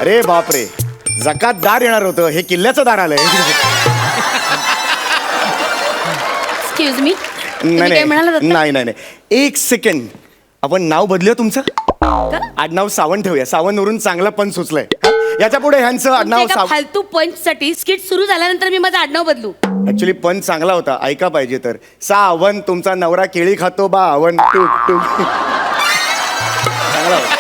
अरे बापरे, जकात दार येणार होतं, हे किल्ल्याचं दार आलंय. एक्सक्यूज मी, नाही नाही नाही, एक सेकंड. आपण नाव बदलूया तुमचं. आडनाव सावंत ठेवूया. सावंतवरून चांगला पण सुचलंय. याच्या पुढे ह्यांचं आडनाव फालतू पंच साठी स्किट सुरू झाल्यानंतर मी माझं आडनाव बदलू. ऍक्च्युली पण चांगला होता, ऐका पाहिजे तर. सावंत तुमचा नवरा केळी खातो बावन टूक टूक. चांगला होता.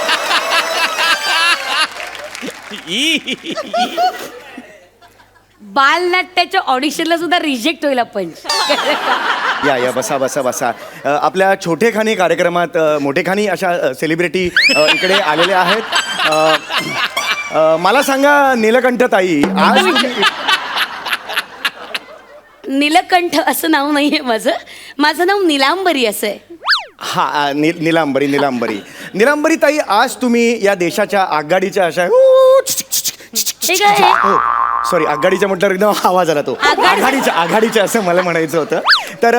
बालनाट्याच्या ऑडिशनला सुद्धा रिजेक्ट होईल पंच. या बसा बसा बसा. आपल्या छोटेखानी कार्यक्रमात मोठेखानी अशा सेलिब्रिटी इकडे आलेले आहेत. मला सांगा नीलकंठ ताई, आज नीलकंठ असं नाव नाहीये माझं नाव नीलांबरी असं आहे. हा नीलांबरी ताई, आज तुम्ही या देशाच्या आघाडीच्या अशा सॉरी आघाडीच्या म्हटल्यावर एकदम आवाज आला तो. आघाडीच्या असं मला म्हणायचं होतं. तर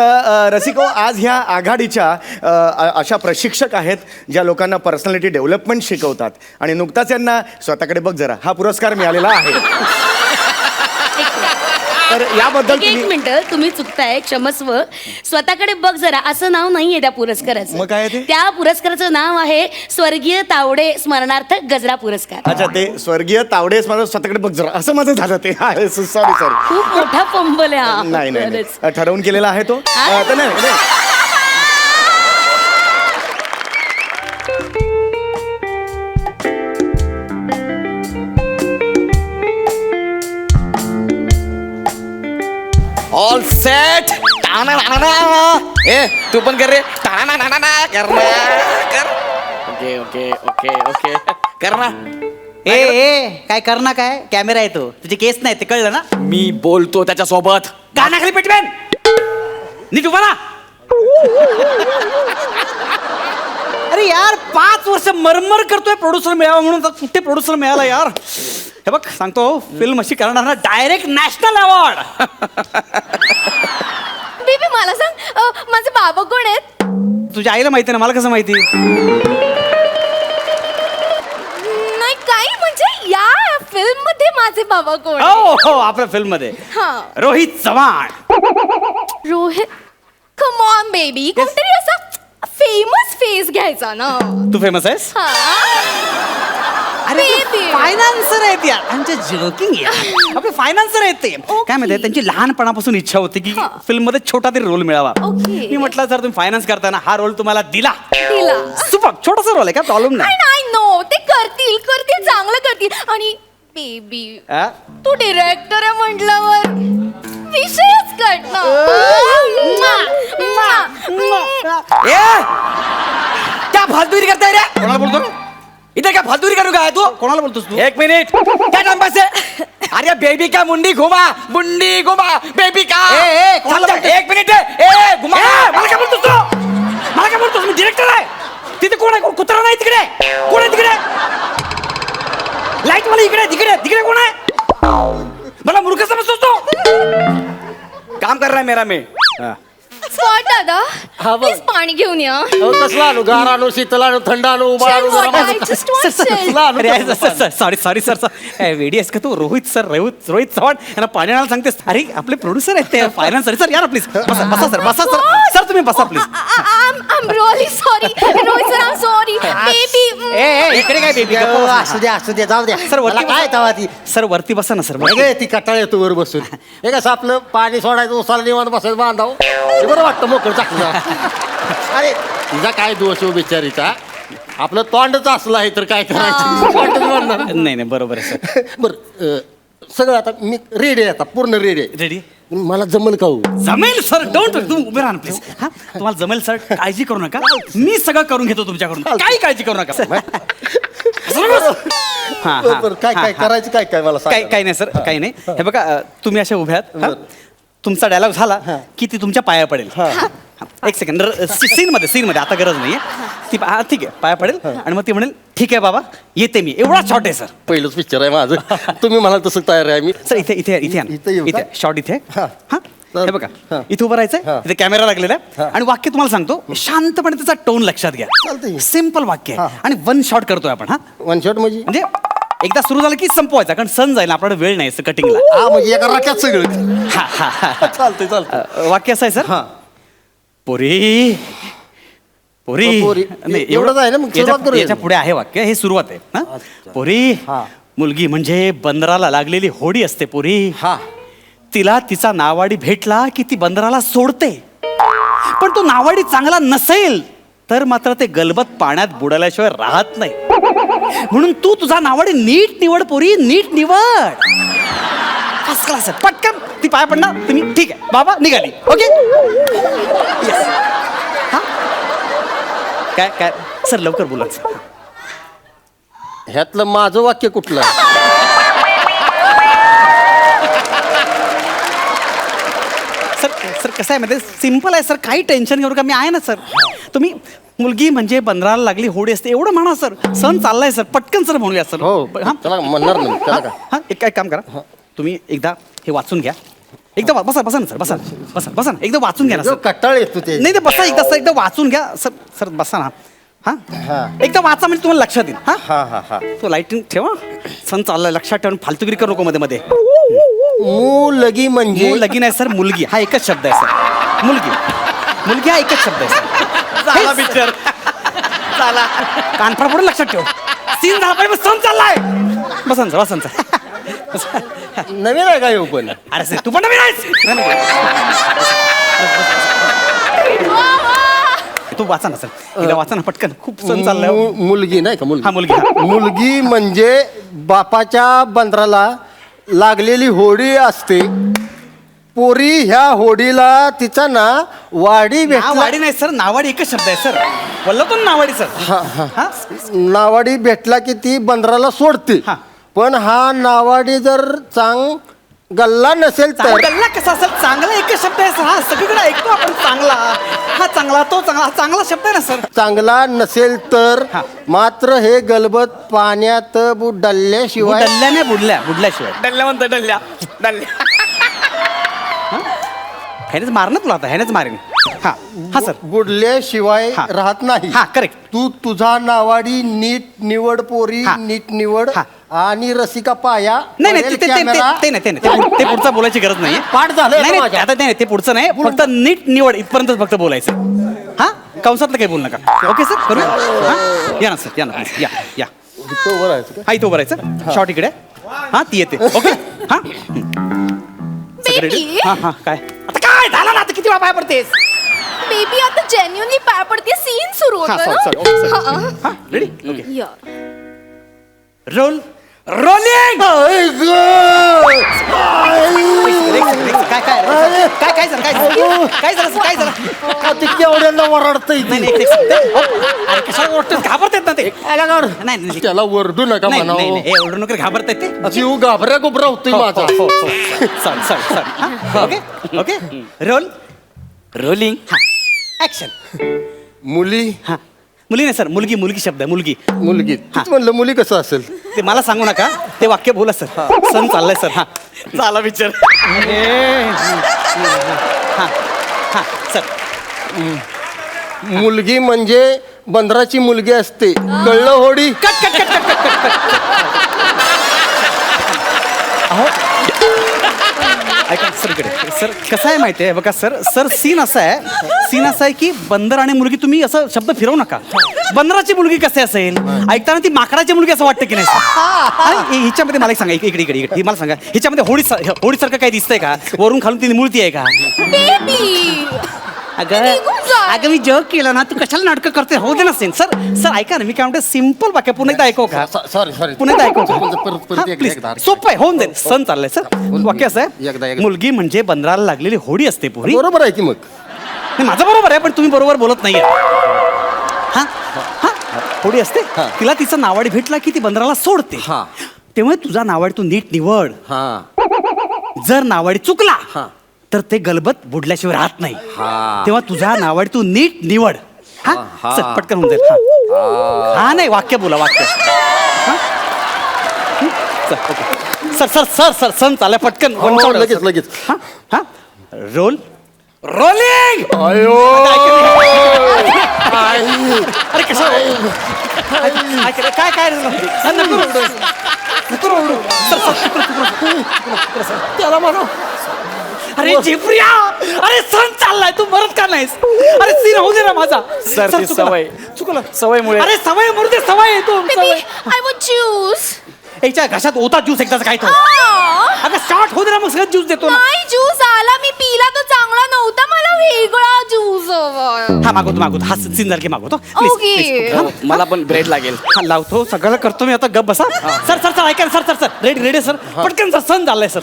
रसिको, आज ह्या आघाडीच्या अशा प्रशिक्षक आहेत ज्या लोकांना पर्सनॅलिटी डेव्हलपमेंट शिकवतात. आणि नुकताच यांना स्वतःकडे बघ जरा हा पुरस्कार मिळालेला आहे. तर याबद्दल एक मिनिट, तुम्ही चुकताय, क्षमस्व. स्वतःकडे बघ जरा असं नाव नाहीये त्या पुरस्काराचं. मग काय ते? त्या पुरस्काराचं नाव आहे स्वर्गीय तावडे स्मरणार्थ गजरा पुरस्कार. अच्छा, ते स्वर्गीय तावडे स्वतःकडे बघ जरा असं माझं झालं ते. सॉरी खूप मोठा फंबल आहे हा. नाही ठरवून केलेला आहे तो. तर नाही ऑल सेट. ए तू पण कर रे. कर. ओके ओके ओके ओके कर ना. ए काय कर ना, काय कॅमेरा येतो, तुझे केस नाही ते कळलं ना. मी बोलतो त्याच्यासोबत. कानाखाली पेटवेन नीट उभा ना. अरे यार, 5 वर्ष मरमर करतोय प्रोड्युसर मिळावा म्हणून, कुठे प्रोड्युसर मिळाला यार. हे बघ सांगतो, फिल्म अशी करणार ना, डायरेक्ट नॅशनल अवॉर्ड. बेबी मला सांग, माझे बाबा कोण आहेत? तुझ्या आईला माहिती ना, मला कसं माहिती? नाही काही म्हणजे या फिल्म मध्ये माझे बाबा कोण? हो आपल्या फिल्म मध्ये Rohit Chavan. Rohit, come on baby, कोणतरी असा फेमस फेस घ्यायचा ना. तू फेमस आहेस? अरे फायनान्सर आहेत यार, आमच्या जोकिंग आपले फायनान्सर आहेत ते. काय माहिती, त्यांची लहानपणापासून इच्छा होती की फिल्म मध्ये छोटा तरी रोल मिळावा. मी म्हटलं सर तुम्ही फायनान्स करताना हा रोल तुम्हाला दिला. सुपर छोटासा रोल आहे, काय प्रॉब्लेम नाही. नो, ते करतील चांगलं करतील. आणि बेबी तू डिरेक्टर आहे म्हटल्यावर विषयच कट ना. क्या फालतूगिरी करताय रे? कोणाला बोलतो इधर? क्या फालतूगिरी करू काय तू? कोणाला बोलतोस तू? एक मिनिट. क्या टाइम पास है? अरे बेबी का मुंडी घुमा बेबी का. एक मिनिट. घुमा. मला काय बोलतोस तू? मला काय बोलतोस? मी डिरेक्टर आहे. तिथे कोण आहे? कुत्रा नाही तिकडे. कोण आहे तिकडे? लाईट वाला तिकडे कोण आहे? मला मूर्ख समजतोस तू? काम कर रहा है मेरा मैं. स्पॉट दादा, प्लीज पाणी घेऊन या. कसला आणू? गार आणू, शीतल आणू, थंड आणू, उभा आणू? Sorry sir. वेडी आहेस का तू? रोहित चव्हाण यांना पाणी आणायला सांगतेस? अरे आपले प्रोड्युसर आहेत ते, फायनान्सर. सर या ना प्लीज. बसा सर तुम्ही बसा please. I'm really sorry. Rohit sir, I'm sorry. Baby. इकडे काय बेबी? असू दे जाऊ द्या. सर मला काय तवा ती सर वरती बसा ना सर. ती कटाळ येतो वर बसून. हे कसं आपलं पाणी सोडायचं, उसाला निवांत बसायचं, बांधाव बरं वाटतं मोकळं चाकलं. अरे तिचा काय दोष हो बिचारीचा? आपलं तोंडच असलं आहे तर काय करायचं? नाही बरोबर आहे सर. बरं सगळं आता मी रेडी आहे, आता पूर्ण रेडी आहे. रेडी? मला जमल का हो? जमेल सर. डोंट तुम्ही उभे राहा प्लीज. हा तुम्हाला जमेल सर, काळजी करू नका. मी सगळं करून घेतो तुमच्याकडून, काही काळजी करू नका. काय करायचं काय मला काही नाही सर, काही नाही. हे बघा तुम्ही अशा उभ्या आहात, तुमचा डायलॉग झाला की ती तुमच्या पाया पडेल. एक सेकंड. सीन मध्ये आता गरज नाहीये. ती ठीक आहे पाया पडेल आणि मग ती म्हणेल ठीक आहे बाबा येते मी. एवढा शॉर्ट आहे सर. पहिलंच पिक्चर आहे माझं. तुम्ही म्हणाल तसं तयार आहे मी. सर इथे शॉर्ट इथे. हे बघा इथे उभं राहायचंय, इथे कॅमेरा लागलेला आहे आणि वाक्य तुम्हाला सांगतो शांतपणे त्याचा टोन लक्षात घ्या. सिंपल वाक्य आहे आणि 1 शॉट करतोय आपण. हा 1 शॉट म्हणजे एकदा सुरू झालं की संपवायचा कारण सण जाईल आपल्याला वेळ नाही कटिंगला. हा म्हणजे एका रट्यात सगळं चालतंय चालतंय. वाक्य असं आहे सर. हा पोरी पोरी पोरी. नाही, एवढंच आहे ना, मग सुरुवात करूया. याच्या पुढे आहे वाक्य हे सुरुवात आहे हा? पोरी हा. मुलगी म्हणजे बंदराला लागलेली होडी असते पोरी. हा तिला तिचा नावाडी भेटला की ती बंदराला सोडते पण तो नावाडी चांगला नसेल तर मात्र ते गलबत पाण्यात बुडाल्याशिवाय राहत नाही. म्हणून तू तुझा नावाडी नीट निवड पोरी नीट निवड. फर्स्ट क्लास आहे. पटकन ती पाय पडणार तुम्ही ठीक आहे बाबा निघाली. Okay Yes. हा? काय काय सर लवकर बोला सर. ह्यातलं माझं वाक्य कुठलं? सर सर कसं आहे माहिती सिम्पल आहे सर काही टेन्शन घेऊ नका मी आहे ना सर. तुम्ही मुलगी म्हणजे बंदराला लागली होडी असते एवढं म्हणा सर. सण चाललाय सर पटकन सर म्हणूया सर. हो हा त्याला म्हणणार नाही त्याला का हा एक काम करा तुम्ही एकदा हे वाचून घ्या. एकदा बसा बसा ना सर बसा बसा बसा ना एकदा वाचून घ्या ना जो सर. कटाळ येतो ते. नाही ते बसा एकदा सर एकदा वाचून घ्या सर सर बसा ना. हा हा. एकदा वाचा म्हणजे तुम्हाला लक्षात येईल. हा हा हा हा तो लाईटिंग ठेवा. सण चाललाय लक्षात ठेवून फालतुगिरी करू नको मध्ये मध्ये. मुलगी म्हणजे लगी नाही सर मुलगी हा एकच शब्द आहे सर. मुलगी मुलगी हा एकच शब्द आहे सर. झाला पिक्चर झाला कानफाड पडून लक्षात ठेव. सीन झाला पाहिजे सण चाललाय. बसंत बसंत नवीन आहे का येऊ पण? अरे सर तू पण नवीन आहेस. तू वाचा ना सर एकदा वाचा ना पटकन खूप सण चाललाय हो. मुलगी नाही का मुलगी? हा मुलगी हा. मुलगी म्हणजे बापाच्या बंदराला लागलेली होडी असते. पोरी ह्या होडीला तिचा ना वाडी भेटला. नावाडी नाही सर नावाडी एकच शब्द आहे सर. बोललो तो नावाडी सर. हा नावाडी भेटला की ती बंदराला सोडते. हा. पण हा नावाडी जर गल्ला नसेल तर गल्ला कसा असेल चांगला एकच शब्द आहे सर. हा सगळीकडे ऐकतो आपण चांगला हा चांगला तो चांगला हा चांगला शब्द आहे ना सर. चांगला नसेल तर हा. मात्र हे गलबत पाण्यात बुडल्याशिवाय डल्ल्या नाही बुडल्याशिवाय डल्ल्या म्हणतो डल्ल्या डल्ल्या ह्यानेच मार ना तुला आता ह्यानेच मारेन. हा हा सर बुडल्याशिवाय हा. राहत नाही. हा करेक्ट. तू तुझा नावाडी नीट निवड पोरी हा. नीट निवड हा. आणि रसिका पाया नाही नाही पडेल ते कॅमेरा. ते पुढचं बोलायची गरज नाही. पाठ झालंय नाही आता नाही माझ्या. आता नाही ते पुढचं नाही फक्त नीट निवड इथपर्यंत फक्त बोलायचं. हा कंसातलं काही बोलू नका. ओके सर करूया. हा? या ना सर या ना या या इथं उभं राहायचं का? हा इथं उभं राहायचं. शॉर्ट इकडे हा ती येते. ओके हा सगळे ready? बेबी हा हा काय आता काय झालं ना आता किती वेळा पाय पडतेस. बेबी आता जेन्युअनली पाय पडते सीन सुरू हा होतो सॉरी सॉरी ना. हा रेडी ओके या. Roll rolling. आई गं! काय काय काय काय झालं काय झालं काय झालं काय झालं. आ, ते केवढ्यांना वरडतं इथे. नाही नाही एक second. अरे कशाला ओरडतेस घाबरतात ना ते. नाही नाही त्याला वरडू नका नाही म्हणावं. नाही नाही ओरडू नका घाबरतात ते. जीव घाबऱ्या गुबरा होतोय माझा. Sorry sorry sorry okay okay role rolling हा ऍक्शन. मुली हा मुली नाही सर मुलगी मुलगी शब्द आहे मुलगी. मुलगी तीच म्हणलं मुली कसं असेल? ते मला सांगू नका ते वाक्य बोला सर. सण चाललाय सर. हा झाला पिक्चर. हा हा सर मुलगी म्हणजे बंदराची मुलगी असते. कळलं होडी? Cut cut cut cut cut अहो ऐका सर इकडे सर कसं आहे माहिती आहे बघा सर सर सीन असा आहे की बंदर आणि मुलगी तुम्ही असं शब्द फिरवू नका. बंदराची मुलगी कसे असेल ऐकताना ती माकडाची मुलगी असं वाटतं की नाही आणि हिच्यामध्ये मला एक सांगा इकडे इकडे इकडे मला सांगा हिच्यामध्ये होडीसारखं काही दिसतंय का वरून खालून ती मूर्ती आहे का. बेबी अगं अगं मी जग केलं ना तू कशाला नाटकं करते हो दे ना सीन. सर सर ऐका ना मी काय म्हणते सिम्पल वाक्य पुन्हा एकदा ऐकू का. सॉरी सॉरी पुन्हा एकदा ऐकू परत का एकदा प्लीज एकदा. सोपं आहे होऊन जाईल. सण चाललाय सर वाक्य असं एकदा, आहे एकदा. मुलगी म्हणजे बंदराला लागलेली होडी असते पोरी. बरोबर आहे की मग. नाही, माझं बरोबर आहे पण तुम्ही बरोबर बोलत नाहीये. हा हा होडी असते हा. तिला तिचा नावाडी भेटला की ती बंदराला सोडते. हा. तेव्हा तुझा नावाडी तू नीट निवड. हा जर नावाडी चुकला हा. तर ते गलबत बुडल्याशिवाय राहत नाही. हा. तेव्हा तुझा नावाडी तू नीट निवड. हा हा. सर पटकन होऊन जाईल. हा. हा नाही वाक्य बोला वाक्य. हा? Sir okay sir sir sir sir सण चाललाय पटकन हो, लगेच लगेच. हा हा रोल रोलिंग. अयो अरे कसं काय नको रडू. नको रडू. त्याला म्हणा अरे जिप्रिया, अरे सण चाललाय, तू मरत का नाहीस? अरे सीन होऊ दे ना माझा. सर, ती सवय. चुकलं. सवयमुळे. अरे सवय मरू दे, सवय आहे तू. Baby I want juice. याच्या घशात होता ज्यूस एकदाच काय तो. अगं स्टार्ट होऊ दे ना, मग सगळं ज्यूस देतो ना. नाही ज्यूस आला, मी पिला तो चांगला नव्हता, मला वेगळा ज्यूस हवाय. हा मागवतो हा सीन सारखे मागवतो. Okay. मला पण ब्रेड लागेल. हा लावतो, सगळं करतो मी आता. गप बसा. सर ऐका ना, सर रेडी रेडी सर. पटकन सण झालाय सर.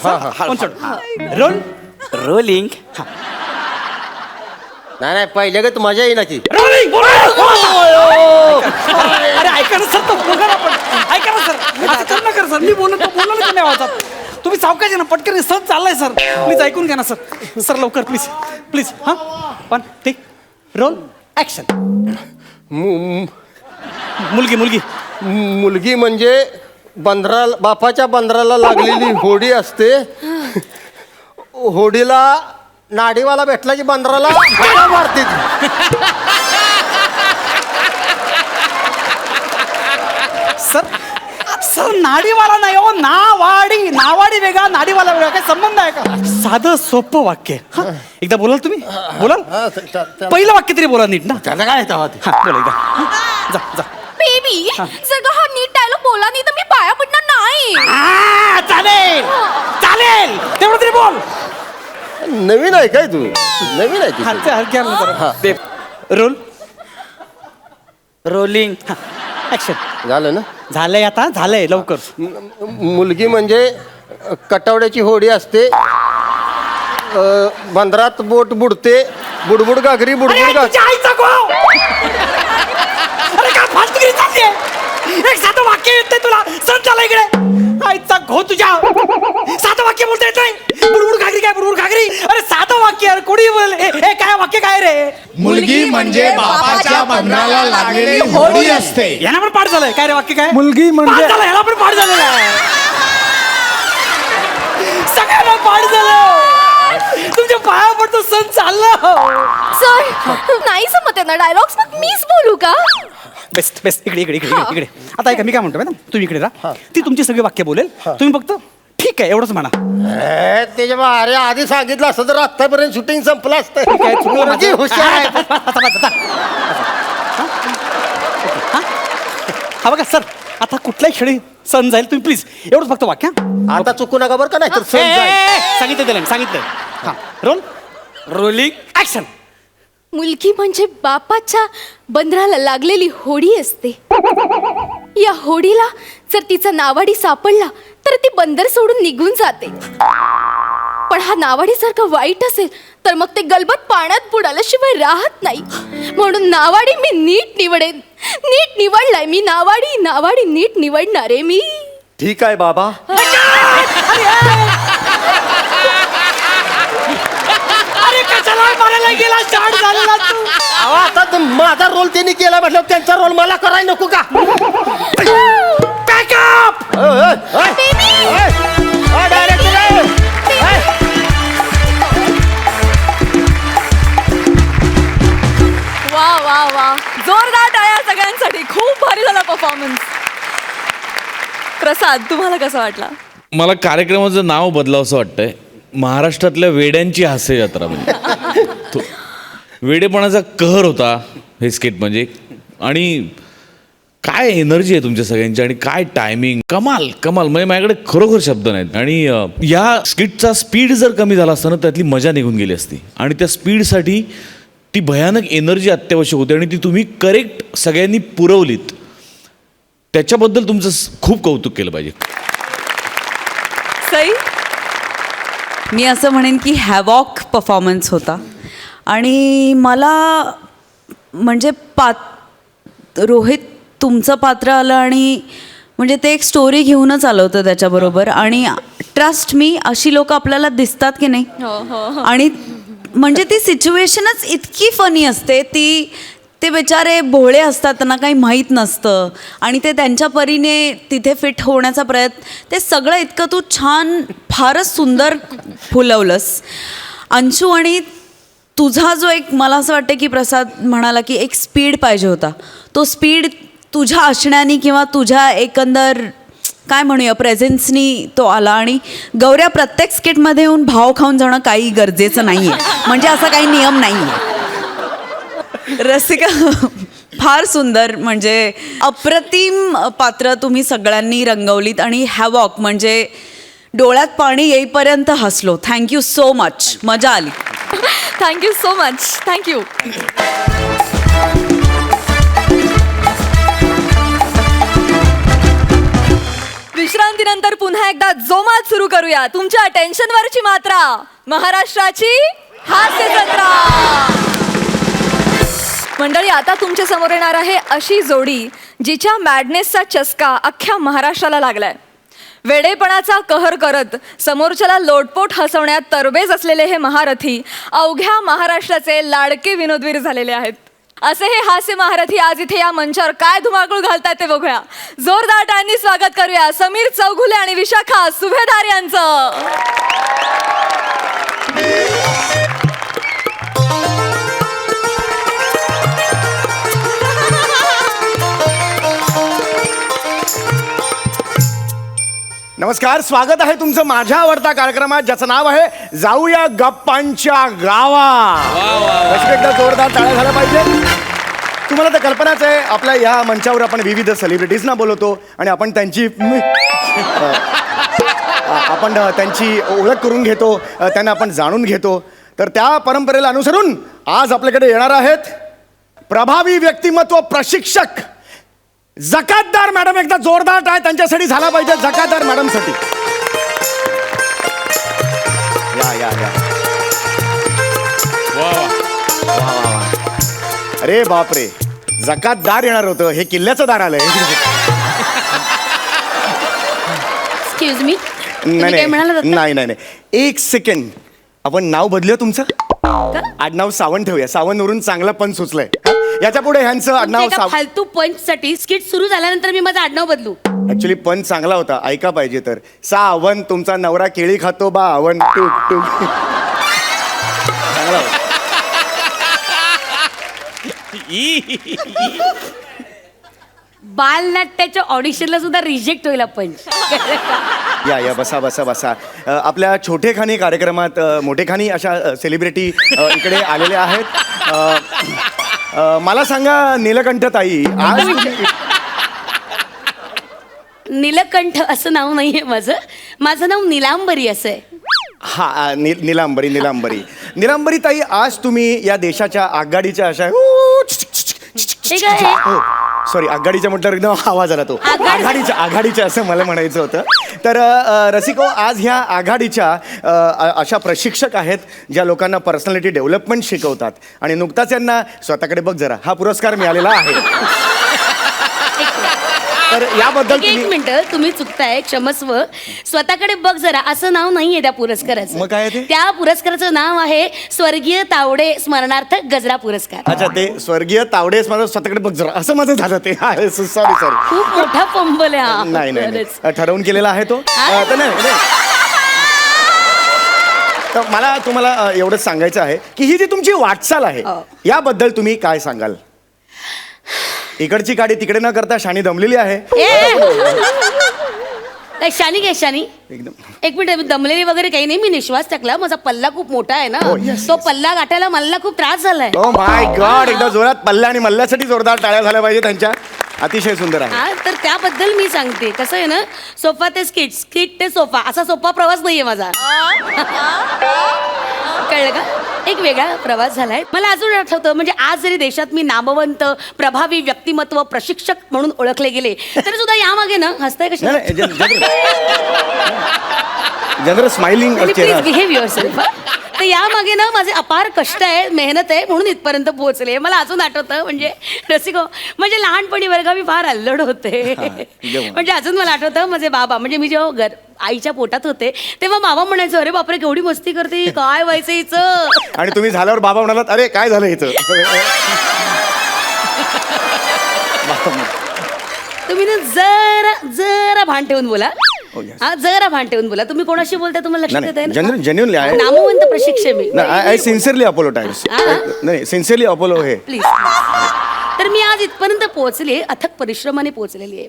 Role rolling. नाही पहिले का तू मजा येईल की रोलिंग. अरे ऐका ना सर, तो बोला ना पण. ऐका ना सर, असं कर ना सर. मी बोललो ना नाही आवाजात. तुम्ही सावकाश ना, पटकन सण चाललाय सर. प्लीज ऐकून घ्या ना सर. सर लवकर प्लीज. हा पण ठीक. Roll action. मुलगी मुलगी म्हणजे बापाच्या बंदराला लागलेली होडी असते. होडीला नाडीवाला भेटला की बंदराला हाका मारते ती. सर नाडीवाला नाही हो, नावाडी वेगळा, नाडीवाला वेगळा. काय संबंध आहे का? साधं सोपं वाक्य. हा, एकदा बोलाल तुम्ही? बोलाल? पहिलं वाक्य तरी बोला नीट ना. त्याला काय येतं हा बोला एकदा. जा. बेबी जर का हा नीट डायलॉग बोला नाही तर मी पाया पडणार नाही. चालेल तेवढं तरी बोल. नवीन आहे काय तू? नवीन आहे हलक्या रोल रोलिंग ऍक्शन. झालं ना? झालंय आता, झालंय लवकर. मुलगी म्हणजे कटावड्याची होडी असते. बंदरात बोट बुडते. बुडबुड घागरी बुडबुड घागरी. अरे काय फालतूगिरी चाललीये? एक साधं वाक्य येत नाही तुला? सण झाला इकडे. आईचा घो तुझ्या. साधं वाक्य बोलता येत नाही. बुडबुड घागरी काय बुडबुड घागरी? अरे साधं वाक्य. अरे कोणी बोल. हे काय वाक्य काय रे? मुलगी म्हणजे बापाच्या बंधनाला लागलेली होडी असते. यांना पण पाठ झालंय काय रे वाक्य काय? मुलगी म्हणजे पाठ झालं, ह्याला पण पाठ झालेलं आहे. सगळ्यांना पाठ झालं. तुमच्या पाया पडतो सण चाललं. सर नाही जमत आहे ना डायलॉग्स, मग मीच बोलू का? बेस्ट इकडे. आता ऐका मी काय म्हणतो ना, तुम्ही इकडे राहा. ती तुमची सगळी वाक्य बोलेल, तुम्ही फक्त ठीक आहे एवढंच म्हणा. त्याच्या अरे आधी सांगितलं असतं तर आतापर्यंत शूटिंग संपलं असतं. काय चुकलं माझं? मुलगी हुशार आहे. हा बघा सर, आता कुठल्याही क्षणी सण जाईल. तुम्ही प्लीज एवढंच फक्त वाक्य. आता चुकू नका बरं का, नाही तर सण जाईल. सांगितलं. हा रोल रोलिंग ऍक्शन. मुलगी म्हणजे बापाच्या बंदराला लागलेली होडी असते. या होडीला जर तिचा नावाडी सापडला तर ती बंदर सोडून निघून जाते. पण हा नावाडी सारखा वाईट असेल तर मग ते गलबत पाण्यात बुडाल्याशिवाय राहत नाही. म्हणून नावाडी मी नीट निवडेन. नीट निवडलाय मी. नावाडी नीट निवडणार आहे मी. ठीक आहे बाबा. अरे कशाला मारायला गेला? स्टार्ट झालेला तू. अहो, आता माझा रोल त्यांनी केला म्हटलं, त्यांचा रोल मला करायला नको का? बॅकअप. वा जोरदार टाळ्या सगळ्यांसाठी. खूप भारी झाला परफॉर्मन्स. प्रसाद तुम्हाला कसा वाटला? मला कार्यक्रमाचं नाव बदलावंसं वाटतंय. महाराष्ट्रातल्या वेड्यांची हास्य जत्रा. म्हणजे तो वेडेपणाचा कहर होता हे स्किट म्हणजे. आणि काय एनर्जी आहे तुमच्या सगळ्यांची आणि काय टायमिंग. कमाल म्हणजे माझ्याकडे खरोखर शब्द नाहीत. आणि या स्किटचा स्पीड जर कमी झाला असता ना, त्यातली मजा निघून गेली असती. आणि त्या स्पीडसाठी ती भयानक एनर्जी अत्यावश्यक होती आणि ती तुम्ही करेक्ट सगळ्यांनी पुरवलीत. त्याच्याबद्दल तुमचं खूप कौतुक केलं पाहिजे. सई, मी असं म्हणेन की हॅवॉक परफॉर्मन्स होता. आणि मला म्हणजे रोहित तुमचं पात्र आलं आणि म्हणजे ते एक स्टोरी घेऊनच आलं होतं त्याच्याबरोबर. आणि ट्रस्ट मी, अशी लोक आपल्याला दिसतात की नाही. आणि म्हणजे ती सिच्युएशनच इतकी फनी असते. ते बेचारे भोळे असतात, त्यांना काही माहीत नसतं आणि ते त्यांच्या परीने तिथे फिट होण्याचा प्रयत्न, ते सगळं इतकं तू छान फारच सुंदर फुलवलंस अंशू. आणि तुझा जो एक मला असं वाटतं की प्रसाद म्हणाला की एक स्पीड पाहिजे होता, तो स्पीड तुझ्या असण्याने किंवा तुझ्या एकंदर काय म्हणूया प्रेझेन्सनी तो आला. आणि गौऱ्या प्रत्येक स्किटमध्ये येऊन भाव खाऊन जाणं काही गरजेचं नाही आहे, म्हणजे असा काही नियम नाही आहे. रसिका फार सुंदर, म्हणजे अप्रतिम पात्र तुम्ही सगळ्यांनी रंगवलीत. आणि हॅवॉक म्हणजे डोळ्यात पाणी येईपर्यंत हसलो. थँक्यू सो मच, मजा आली. Thank you so much. थँक्यू. विश्रांतीनंतर पुन्हा एकदा जोमात सुरू करूया तुमच्या टेन्शनवरची मात्रा, महाराष्ट्राची हास्य जत्रा. मंडळी, आता तुमच्या समोर येणार आहे अशी जोडी जिच्या मॅडनेसचा चस्का अख्ख्या महाराष्ट्राला लागलाय. वेडेपणाचा कहर करत समोरच्याला लोटपोट हसवण्यात तरबेज असलेले हे महारथी अवघ्या महाराष्ट्राचे लाडके विनोदवीर झालेले आहेत. असे हे हास्य महारथी आज इथे या मंचावर काय धुमाकूळ घालतात ते बघूया. जोरदार टाळ्यांनी स्वागत करूया समीर चौघुले आणि विशाखा सुभेदार यांचं. नमस्कार, स्वागत आहे तुमचं माझ्या आवडता कार्यक्रमात ज्याचं नाव आहे जाऊया गप्पांच्या गावात. अशी एकदा जोरदार टाळ्या झाल्या पाहिजे. तुम्हाला तर कल्पनाच आहे, आपल्या या मंचावर आपण विविध सेलिब्रिटीजना बोलवतो आणि आपण त्यांची ओळख करून घेतो, त्यांना आपण जाणून घेतो. तर त्या परंपरेला अनुसरून आज आपल्याकडे येणार आहेत प्रभावी व्यक्तिमत्व प्रशिक्षक जकातदार मॅडम. एकदा जोरदार टाळ्या त्यांच्यासाठी झाला पाहिजे. जकातदार मॅडमसाठी या या या. वा वा. वा वा वा. अरे बापरे, जकातदार येणार होतं, हे किल्ल्याचं दार आलंय. एक्सक्यूज मी, नाही नाही नाही, एक सेकंड. आपण नाव बदलूया तुमचं. आडनाव सावंत ठेवूया. सावंतवरून चांगलं पण सुचलंय. याच्या पुढे ह्यांचं आडनाव फालतू पंच साठी स्किट सुरू झाल्यानंतर मी माझं आडनाव बदलू. ऍक्च्युली पण चांगला होता, ऐका पाहिजे तर. सावंत, तुमचा नवरा केळी खातो बा अवन टूक टूक. चांगला होता. बालनाट्याच्या ऑडिशनला सुद्धा रिजेक्ट होईल पंच. या या, बसा बसा बसा. आपल्या छोटेखानी कार्यक्रमात मोठेखानी अशा सेलिब्रिटी इकडे आलेले आहेत. मला सांगा नीलकंठ ताई, आज नीलकंठ असं नाव नाहीये माझं नाव नीलांबरी असं आहे. हा, नीलांबरी ताई, आज तुम्ही या देशाच्या आघाडीच्या अशा सॉरी आघाडीच्या म्हटल्यावर एकदम आवाज आला तो. आघाडीच्या असं मला म्हणायचं होतं. तर रसिको, आज ह्या आघाडीच्या अशा प्रशिक्षक आहेत ज्या लोकांना पर्सनॅलिटी डेव्हलपमेंट शिकवतात. आणि नुकताच यांना स्वतःकडे बघ जरा हा पुरस्कार मिळालेला आहे. तर याबद्दल एक मिनिट, तुम्ही चुकताय, क्षमस्व. स्वतःकडे बघ जरा असं नाव नाहीये त्या पुरस्काराचं. मग काय आहे ते? त्या पुरस्काराचं नाव आहे स्वर्गीय तावडे स्मरणार्थ गजरा पुरस्कार. अच्छा, ते स्वर्गीय तावडे माझं स्वतःकडे बघ जरा असं माझं झालं ते. सॉरी. खूप मोठा फंबल आहे हा. नाही नाही, ठरवून केलेला आहे तो. तर नाही. तर मला तुम्हाला एवढंच सांगायचं आहे की ही जी तुमची वाटचाल आहे याबद्दल तुम्ही काय सांगाल? इकडची गाडी तिकडे न करता शाणी दमलेली आहे. शानी काय शानी? एकदम. एक मिनिट, दमलेली वगैरे काही नाही. मी निश्वास टाकला, माझा पल्ला खूप मोठा आहे ना. तो पल्ला गाठायला मला खूप त्रास झालाय. ओ माय गॉड, एकदा जोरात पल्ला आणि मल्ल्यासाठी जोरदार टाळ्या झाल्या पाहिजे त्यांच्या. अतिशय सुंदर आहे. हा, तर त्याबद्दल मी सांगते. कसं आहे ना, सोफा ते स्किट, स्किट ते सोफा, असा सोपा प्रवास नाहीये माझा. कळलं का? एक वेगळा प्रवास झालाय. मला अजून आठवतं, म्हणजे आज जरी देशात मी नामवंत प्रभावी व्यक्तिमत्व प्रशिक्षक म्हणून ओळखले गेले तरी सुद्धा यामागे ना हसताय कशा general smiling. Please behave yourself. तर यामागे ना माझे अपार कष्ट आहे, मेहनत आहे, म्हणून इथपर्यंत पोहोचले. मला अजून आठवतं, म्हणजे रसिको, म्हणजे लहानपणी वर्ग मी फार अल्लड होते. म्हणजे अजून मला आठवतं, माझे बाबा, म्हणजे मी जेव्हा आईच्या पोटात होते तेव्हा बाबा म्हणायचं, अरे बापरे केवढी मस्ती करते, काय व्हायचं हिचं. आणि तुम्ही झाल्यावर बाबा म्हणालात, अरे काय झालं हिचं. तुम्ही ना जरा भान ठेवून बोला. Oh, yes. हा जरा भान ठेवून बोला. तुम्ही कोणाशी बोलताय तुम्हाला लक्षात येत आहे जेन्युअनली आहे. नामवंत प्रशिक्षक मी आय सिन्सिअरली अपोलोटाईज. नाही सिन्सिअरली अपोलो हे. प्लीज. तर मी आज इथपर्यंत पोहोचले, अथक परिश्रमाने पोहोचलेली आहे.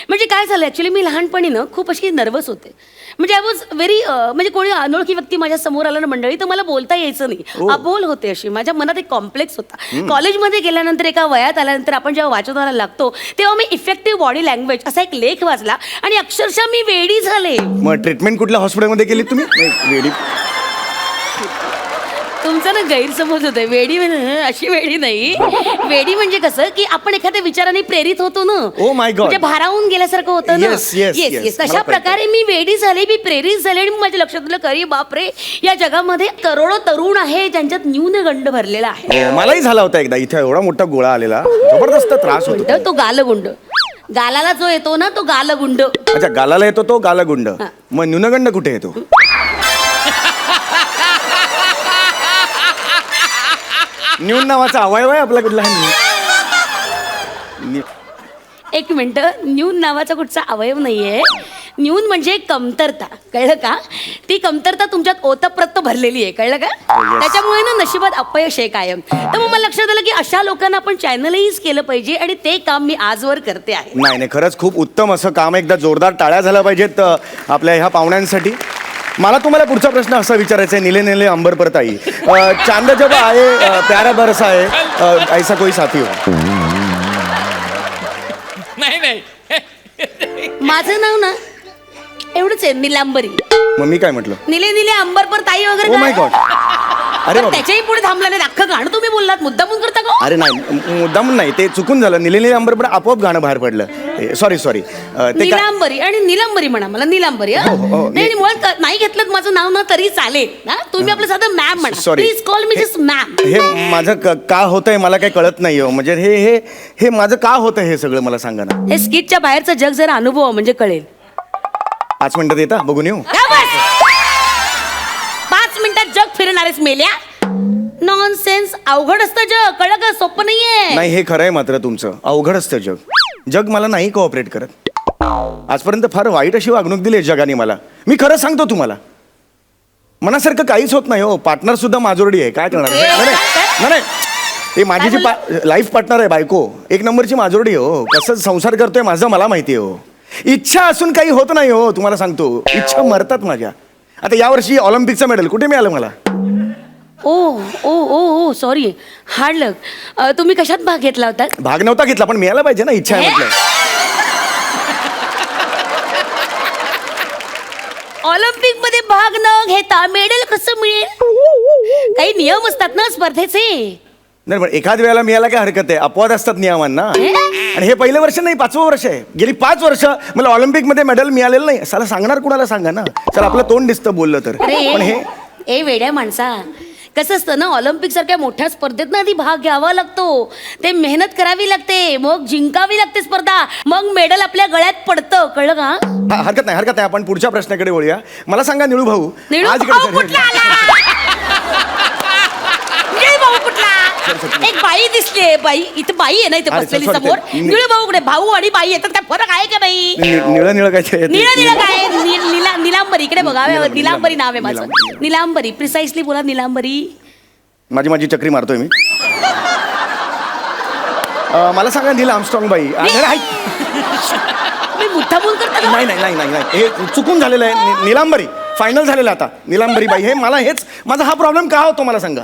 म्हणजे काय झालं ऍक्च्युली, मी लहानपणी ना खूप अशी नर्वस होते. म्हणजे आय वॉज व्हेरी, म्हणजे कोणी अनोळखी व्यक्ती माझ्या समोर आलं ना मंडळी, तर मला बोलता यायचं नाही. अबोल होते अशी. माझ्या मनात एक कॉम्प्लेक्स होता. कॉलेजमध्ये गेल्यानंतर, एका वयात आल्यानंतर आपण जेव्हा वाचनाला लागतो, तेव्हा मी इफेक्टिव्ह बॉडी लँग्वेज असा एक लेख वाचला आणि अक्षरशः मी वेडी झाले. मग ट्रीटमेंट कुठल्या हॉस्पिटलमध्ये केली तुम्ही? नाही, वेडी. तुमचा ना गैरसमज होतोय. वेडी अशी वेडी नाही. वेडी म्हणजे कसं की आपण एखाद्या विचाराने प्रेरित होतो ना. Oh my God. म्हणजे भारावून गेल्यासारखं होतं ना. Yes, yes, yes. तशा मला प्रकारे मी वेडी झाले, मी प्रेरित झाले आणि माझ्या लक्षात आलं खरी बापरे, या जगामध्ये करोडो तरुण आहे ज्यांच्यात न्यूनगंड भरलेला आहे. हो, मलाही झाला होता एकदा. इथे एवढा मोठा गोळा आलेला, जबरदस्त त्रास होतो. तो गालगुंड. गालाला जो येतो ना तो गालगुंड. अच्छा, गालाला येतो तो गालागुंड. मग न्यूनगंड कुठे येतो? न्यून नावाचा अवयव आहे आपला कुठला? एक मिनिट, न्यून नावाचा कुठचा अवयव नाहीये. न्यून म्हणजे कमतरता, कळलं का? ती कमतरता तुमच्यात ओतप्रत भरलेली आहे, कळलं का? त्याच्यामुळे ना नशिबात अपयश आहे कायम. तर मग मला लक्षात आलं की अशा लोकांना आपण चॅनलाइज केलं पाहिजे आणि ते काम मी आजवर करते आहे. नाही, खरंच खूप उत्तम असं काम. एकदा जोरदार टाळ्या झाल्या पाहिजेत आपल्या ह्या पाहुण्यांसाठी. मला तुम्हाला पुढचा प्रश्न असा विचारायचा आहे, नीले नीले अंबर पर ताई, चांद जब आए प्यारा बरसा आहे, ऐसा कोई साथी हो. नाही माझं नाव ना एवढंच आहे, निलांबरी. मग मी काय म्हटलं? निले निले अंबर पर ताई वगैरे ओ माय काय? गॉड. अरे पण बाबा. त्याच्याही पुढे थांबला नाही. अख्खं गाणं तुम्ही बोललात, मुद्दामून करता का? अरे नाही, मुद्दाम नाही, ते चुकून झालं. निले निले अंबर पण आपोआप गाणं बाहेर पडलं. सॉरी ते काय? निलांबरी आणि निलांबरी म्हणा मला, निलांबरी. हो, हो, नाही मुळात नाही घेतलं माझं नाव ना तरी चालेल ना. तुम्ही आपलं साधं मॅम म्हणा. Sorry. Please call me just ma'am. हे माझं का होतंय मला काही कळत नाही हो. म्हणजे हे हे हे माझं का होतं हे सगळं मला सांगा ना. हे स्किटच्या बाहेरचं जग जरा अनुभव म्हणजे कळेल. 5 मिनिटात येता बघून येऊ? का बस? 5 मिनिटात जग फिरणारेच मेल्या. नॉनसेन्स. अवघड असतं जग, कळलं का? सोपं नाहीये. नाही, हे खरं आहे मात्र तुमचं. अवघड असतं जग. जग मला नाही कोऑपरेट करत. आजपर्यंत फार वाईट अशी वागणूक दिली आहे जगाने मला. मी खरं सांगतो तुम्हाला, मनासारखं काहीच होत नाही हो. पार्टनर सुद्धा माजोरडी आहे. काय करणार? नाही नाही, हे माझी जी लाईफ पार्टनर आहे बायको, 1 नंबरची माजोरडी हो. कसं संसार करतोय माझं मला माहिती आहे हो. इच्छा असून काही होत नाही हो. तुम्हाला सांगतो, इच्छा मरतात माझ्या. आता यावर्षी ऑलिम्पिकचं मेडल कुठे मिळालं मला? ओ ओ ओ ओ सॉरी, हार्ड लक. तुम्ही कशात भाग घेतला होता? भाग नव्हता घेतला, पण मिळायला पाहिजे ना. इच्छा आहे म्हटलं. ऑलिम्पिक मध्ये भाग न घेता मेडल कसं मिळेल? काही नियम असतात ना स्पर्धेचे. नाही, पण एखाद वेळेला मिळायला काय हरकत आहे? अपवाद असतात नियमांना. आणि हे पहिलं वर्ष नाही, 5वं वर्ष आहे. गेली 5 वर्ष मला ऑलिम्पिक मध्ये मेडल मिळालेलं नाही. साला सांगणार कुणाला सांगा ना. चल आपलं तोंड दिसतं बोललं तर. पण हे ए वेड्या माणसा, कसं असतं ना, ऑलिम्पिक सारख्या मोठ्या स्पर्धेत ना आधी भाग घ्यावा लागतो. ते मेहनत करावी लागते, मग जिंकावी लागते स्पर्धा, मग मेडल आपल्या गळ्यात पडतं, कळलं का? हरकत नाही. आपण पुढच्या प्रश्नाकडे वळूया. मला सांगा निळू भाऊ, निळू आज भाऊ कुठला आला? निळू भाऊ कुठला? एक बाई दिसली. बाई इथं बाई आहे ना, इथे अरे, बसलेली sorry, समोर. sorry. निळू भाऊ कुठे? भाऊ आणि बाई येतात, काय फरक आहे का बाई? निळं काय? निळं काय? निलांबरी. इकडे बघा, निलांबरी नाव आहे माझं. निलांबरी. प्रिसाइसली बोला, निलांबरी. माझी चक्री मारतोय मी. मला सांगा नील आर्मस्ट्रॉंग बाई. मी मुद्दामून करता का? नाही, हे चुकून झालेलं आहे. निलांबरी फायनल झालेलं आता. निलांबरी बाई, हे मला माझा हा प्रॉब्लेम का होतो मला सांगा.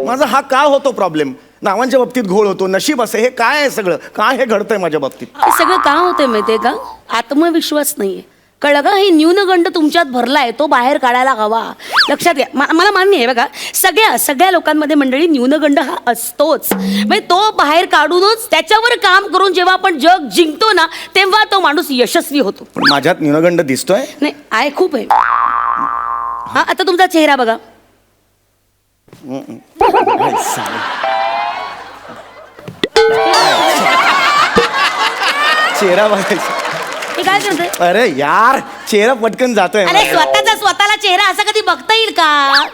माझा हा का होतो प्रॉब्लेम? नावांच्या बाबतीत घोळ होतो, नशीब असं. हे काय आहे सगळं? काय हे घडतंय माझ्या बाबतीत? हे सगळं का होतंय माहितीये का? आत्मविश्वास नाहीये, कळलं का? हे न्यूनगंड तुमच्यात भरलाय, तो बाहेर काढायला हवा. लक्षात घ्या. मला मान्य आहे बघा, सगळ्या लोकांमध्ये मंडळी न्यूनगंड हा असतोच. म्हणजे तो बाहेर काढूनच त्याच्यावर काम करून जेव्हा आपण जग जिंकतो ना, तेव्हा तो माणूस यशस्वी होतो. पण माझ्यात न्यूनगंड दिसतोय? नाही, आहे, खूप आहे. हा, आता तुमचा चेहरा बघा. चेहरा बघायचा. हे काय करतोय? अरे यार, चेहरा पटकन जातोय. अरे स्वतःला चेहरा असा कधी बघता येईल का?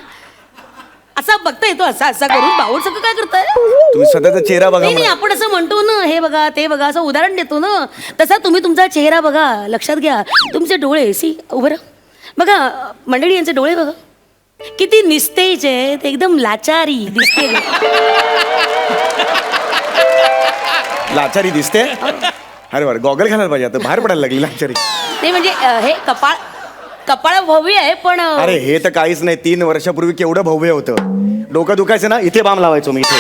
असा बघता येतो असा असा करून भाऊ सगळं काय करताय तुम्ही स्वतःचा चेहरा बघा नाही नाही मला. आपण असं म्हणतो ना हे बघा ते बघा असं उदाहरण देतो ना तसा तुम्ही तुमचा चेहरा बघा लक्षात घ्या तुमचे डोळे उभं राहा. बघा मंडळी यांचे डोळे बघा किती निस्तेज आहेत एकदम लाचारी दिसते लाचारी दिसते. अरे बरं गॉगल घालायला पाहिजे आता बाहेर पडायला लागली लाचारी. ते म्हणजे हे कपाळ भव्य आहे पण अरे हे तर काहीच नाही. 3 वर्षापूर्वी केवढं भव्य होतं. डोकं दुखायचं ना इथे बाम लावायचो मी इथे.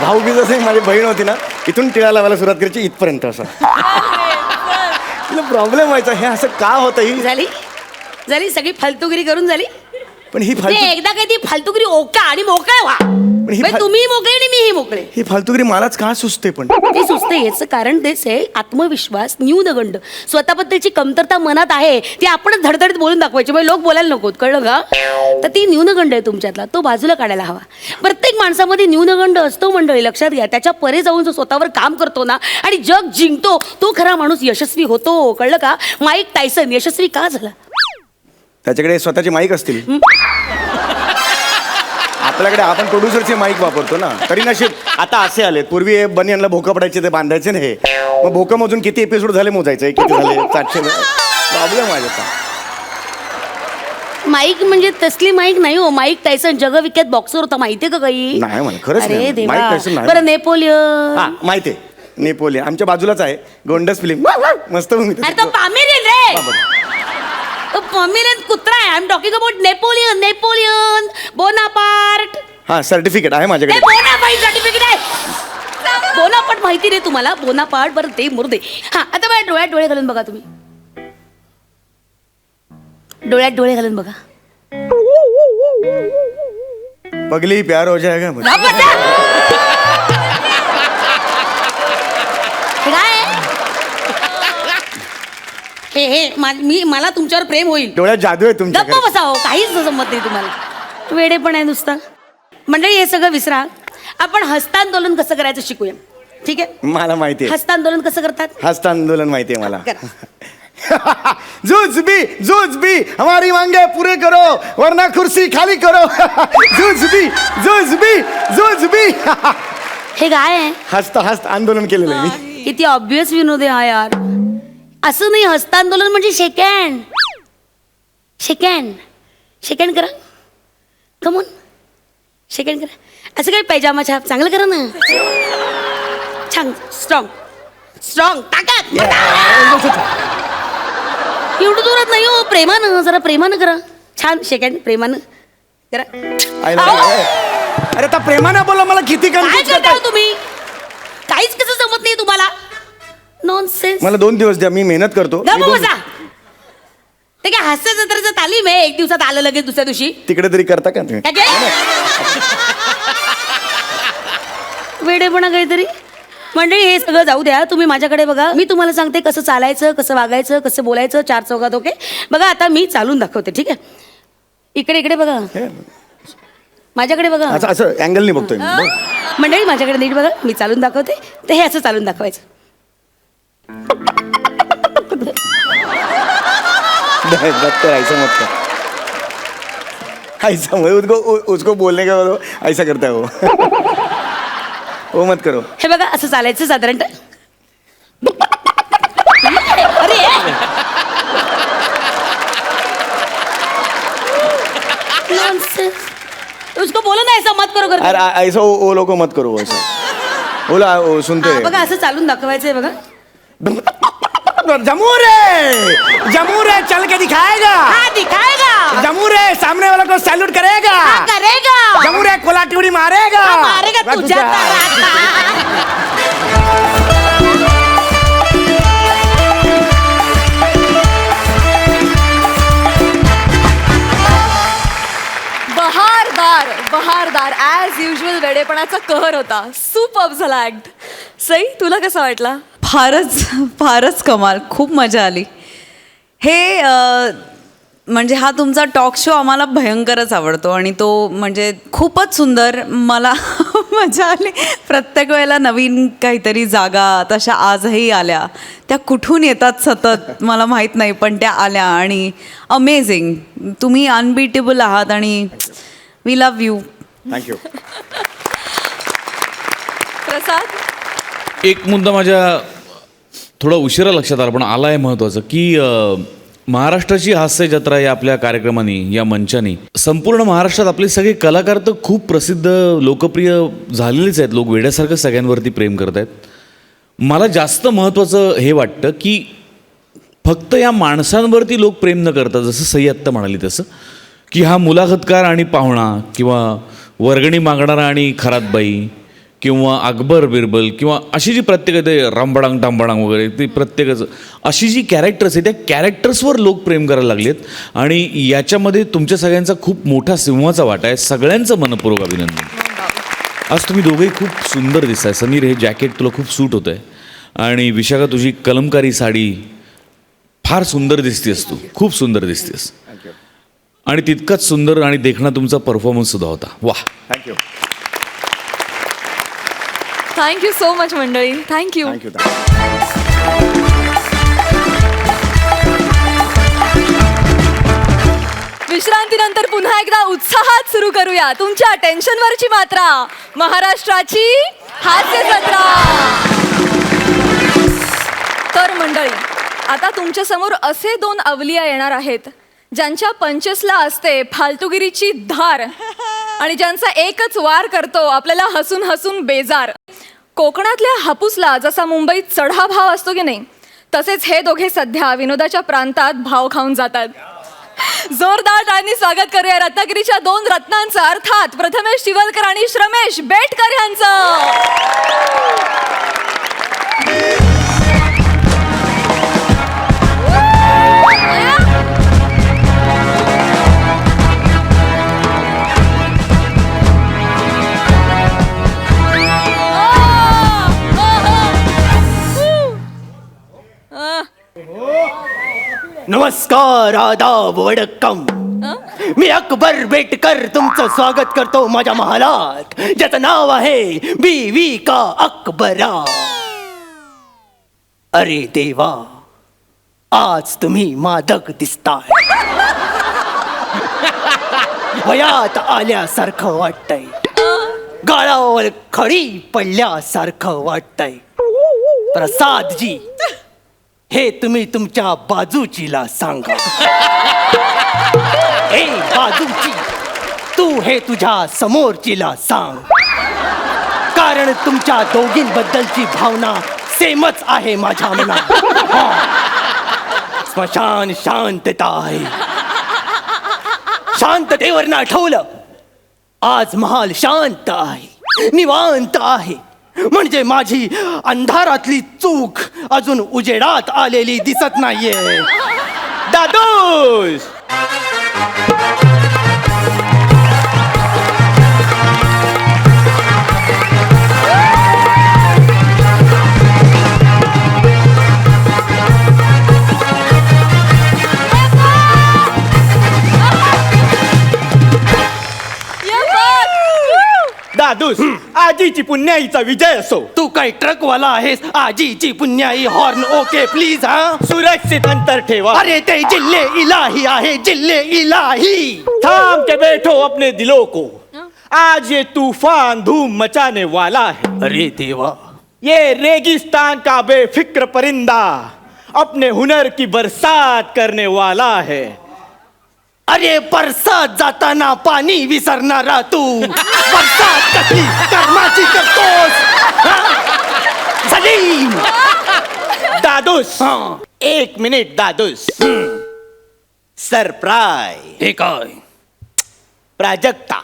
भाऊ बी जसे माझी बहीण होती ना इथून टिळा लावायला सुरुवात करायची इथपर्यंत असं. प्रॉब्लेम व्हायचा हे असं का होतं ही. झाली सगळी फालतूगिरी करून झाली. पण ही ते फालतू एकदा काही ती फालतूगिरी ओका आणि मोकळे व्हा ही म्हणजे तुम्ही मोकळे आणि मीही मोकळे. ही फालतूगिरी मलाच का सुचते पण. ते सुचते याचं कारण तेच आहे आत्मविश्वास न्यूनगंड स्वतःबद्दलची कमतरता मनात आहे ती आपणच धडधडीत बोलून दाखवायची म्हणजे लोक बोलायला नकोत कळलं का. तर ती न्यूनगंड आहे तुमच्यातला तो बाजूला काढायला हवा. प्रत्येक माणसामध्ये न्यूनगंड असतो मंडळी लक्षात घ्या. त्याच्या परे जाऊन जो स्वतःवर काम करतो ना आणि जग जिंकतो तो खरा माणूस यशस्वी होतो कळलं का. माईक टायसन यशस्वी का झाला. त्याच्याकडे स्वतःचे माईक असतील. आपल्याकडे आपण प्रोड्युसरचे माईक वापरतो ना तरी नशीब आता असे आले. पूर्वी हे बनियनला भोकं पडायचे ते बांधायचे ना हे मग भोकं मोजून किती एपिसोड झाले मोजायचे किती झाले 700. प्रॉब्लेम आहे आता. माईक म्हणजे तसली माईक नाही हो. माईक टायसन जगविख्यात बॉक्सर होता माहितीये का काही. नाही मला खरंच अरे नाही. देवा. माईक टायसन नाही. बरं नेपोलियन हा माहिती आहे नेपोलियन आमच्या बाजूलाच आहे गोंडस फिल्म मस्त movie. अरे तो पामेरियन रे तो पामेरियन कुत्रा आहे. I am talking about Napoleon Bonaparte. हा सर्टिफिकेट आहे माझ्याकडे. बोनापार्ट सर्टिफिकेट आहे. बोनापार्ट माहिती रे तुम्हाला बोनापार्ट. बरं ते मुर्दे. हा आता माझ्या डोळ्यात डोळे घालून बघा तुम्ही. डोळ्यात डोळे घालून बघा. पगली प्यार हो जाएगा मुझे. हे काय हे मला तुमच्यावर प्रेम होईल. डोळ्यात जादू आहे तुमच्या. गप्प बसाव काहीच जमत नाही तुम्हाला. वेडे पण आहे नुसता. मंडळी हे सगळं विसरा. आपण हस्तांदोलन कसं करायचं शिकूया ठीक आहे. मला माहिती आहे हस्तांदोलन कसं करतात. हस्तांदोलन माहिती आहे मला. करा. जूझ भी हमारी मांगे पूरे करो वरना कुर्सी खाली करो. जूझ भी हे काय आहे हस्त आंदोलन केलेलं आहे मी. किती ऑब्विस विनोद आहे हा यार. असं नाही हस्तांदोलन म्हणजे सेकंड सेकंड करा. कमॉन सेकंड करा. असं काही पैजामा छाप चांगलं करा ना. छान स्ट्रॉंग ताकद. एवढं जोरात नाही हो. प्रेमानं जरा प्रेमानं करा. छान सेकंड प्रेमानं करा. अरे आता प्रेमाने बोला मला किती काय कन्फ्युज करता करताय. तुम्ही काहीच कसं जमत नाही तुम्हाला. नॉनसेन्स. मला 2 दिवस द्या मी मेहनत करतो. मी गप्प 2 बसा. ते काय हास्य जत्रेचं तालीम आहे 1 दिवसात आलं लगेच दुसऱ्या दिवशी. तिकडे तरी करता का तुम्ही. वेडेपणा काहीतरी. मंडळी हे सगळं जाऊ द्या. तुम्ही माझ्याकडे बघा. मी तुम्हाला सांगते कसं चालायचं कसं वागायचं कसं बोलायचं 4 चौघात. ओके बघा आता मी चालून दाखवते ठीक आहे. इकडे बघा माझ्याकडे बघा. असं अँगलनी बघतोय मी. मंडळी माझ्याकडे नीट बघा. मी चालून दाखवते तर हे असं चालून दाखवायचं. मत कर ऐसा मत कर. ऐसा उसको बोलने का बोलो ऐसा करता है वो मत करो. हे बघा असं चालायचं साधारणतः. अरे उसको बोलो ना ऐसा मत करो अरे ऐसा वो लोग को मत करो ऐसा. बोला वो सुनते हा, बघा असं चालून दाखवायचंय बघा. जमूर है चल के दिखाएगा. हा दिखाएगा. जमूर है सामने वाला को सैल्यूट करेगा. हा, करेगा. जमूर है कोलाटी उडी मारेगा. हा, मारेगा तुझ्या दारात. बहारदार ॲज युजल वेडेपणाचा कहर होता. सुपर्ब झाला ऍक्ट. सई तुला कसा वाटला. फारच कमाल. खूप मजा आली. हे म्हणजे हा तुमचा टॉक शो आम्हाला भयंकरच आवडतो आणि तो म्हणजे खूपच सुंदर. मला मजा आली. प्रत्येक वेळेला नवीन काहीतरी जागा तशा आजही आल्या. त्या कुठून येतात सतत मला माहीत नाही, पण त्या आल्या आणि अमेझिंग. तुम्ही अनबीटेबल आहात आणि वी लव्ह यू. थँक्यू. प्रसाद, एक मुद्दा माझ्या थोडा उशिरा लक्षात आला पण आला आहे महत्त्वाचं की महाराष्ट्राची हास्य जत्रा या आपल्या कार्यक्रमाने या मंचाने संपूर्ण महाराष्ट्रात आपले सगळे कलाकार तर खूप प्रसिद्ध लोकप्रिय झालेलेच आहेत. लोक वेड्यासारखं सगळ्यांवरती प्रेम करत आहेत. मला जास्त महत्त्वाचं हे वाटतं की फक्त या माणसांवरती लोक प्रेम न करता, जसं सई आत्ता म्हणाली तसं, की हा मुलाखतकार आणि पाहुणा किंवा वर्गणी मागणारा आणि खरातबाई किंवा अकबर बिरबल किंवा अशी जी प्रत्येक ते रामबडांग टांबडांग वगैरे ती प्रत्येकाचं अशी जी कॅरेक्टर्स आहे त्या कॅरेक्टर्सवर लोक प्रेम करायला लागलेत आणि याच्यामध्ये तुमच्या सगळ्यांचा खूप मोठा सिंहाचा वाटा आहे. सगळ्यांचं मनपूर्वक अभिनंदन. आज तुम्ही दोघेही खूप सुंदर दिसताय. समीर, हे जॅकेट तुला खूप सूट होतं आहे आणि विशाखा तुझी कलमकारी साडी फार सुंदर दिसतेस. तू खूप सुंदर दिसतेस आणि तितकाच सुंदर आणि देखणा तुमचा परफॉर्मन्स सुद्धा होता. वाह. थँक्यू. थँक्यू सो मच मंडळी. थँक्यू. थँक्यू. विश्रांतीनंतर पुन्हा एकदा उत्साहात सुरू करूया तुमच्या टेन्शनवरची मात्रा, महाराष्ट्राची हास्य जत्रा. तर मंडळी, आता तुमच्या समोर असे 2 अवलिया येणार आहेत ज्यांच्या पंचसला असते फालतुगिरीची धार आणि ज्यांचा एकच वार करतो आपल्याला हसून हसून बेजार. कोकणातल्या हापूसला जसा मुंबईत चढा भाव असतो की नाही, तसेच हे दोघे सध्या विनोदाच्या प्रांतात भाव खाऊन जातात. जोरदार टाळ्यांनी स्वागत करूया रत्नागिरीच्या 2 रत्नांचं, अर्थात प्रथमेश शिवलकर आणि श्रमेश बेटकर यांचं. नमस्कार, आदाब, वडक्कम. मी अकबर बेटकर तुमचं स्वागत करतो माझ्या महालात, ज्याचं नाव आहे बीवी का अकबरा. अरे देवा, आज तुम्ही मादक दिसताय. वयात आल्यासारखं वाटतंय, गाळावर खडी पडल्यासारखं वाटतंय. प्रसादजी, हे तुम्ही तुमच्या बाजूचीला सांगा. ए बाजूची, तू हे तुझ्या समोरचीला सांग, कारण तुमच्या दोघींबद्दलची भावना सेमच आहे माझ्या मनात. स्मशान शांतता आहे. शांततेवर ना ठेवलं, आज महाल शांत आहे, निवांत आहे. म्हणजे माझी अंधारातली चूक अजून उजेडात आलेली दिसत नाहीये. दादूस, दादूस, आजीची पुण्याईचा विजय असो. तू काय ट्रकवाला आहेस? आजीची पुण्याई हॉर्न ओके प्लीज. हा, सुरक्षित अंतर ठेवा. अरे ते जिल्हे इलाही आहे, जिल्हे इलाही. थाम के बैठो अपने दिलों को, आज ये तूफान धूम मचाने वाला है. अरे देवा, ये रेगिस्तान का बेफिक्र परिंदा अपने हुनर की बरसात करने वाला है. अरे बरसात जाताना पाणी विसरणारा तू, बरसात कसली कर्माची करतोस? सलीम, दादूस, 1 मिनिट दादूस. सरप्राईज. हे काय? प्राजक्ता.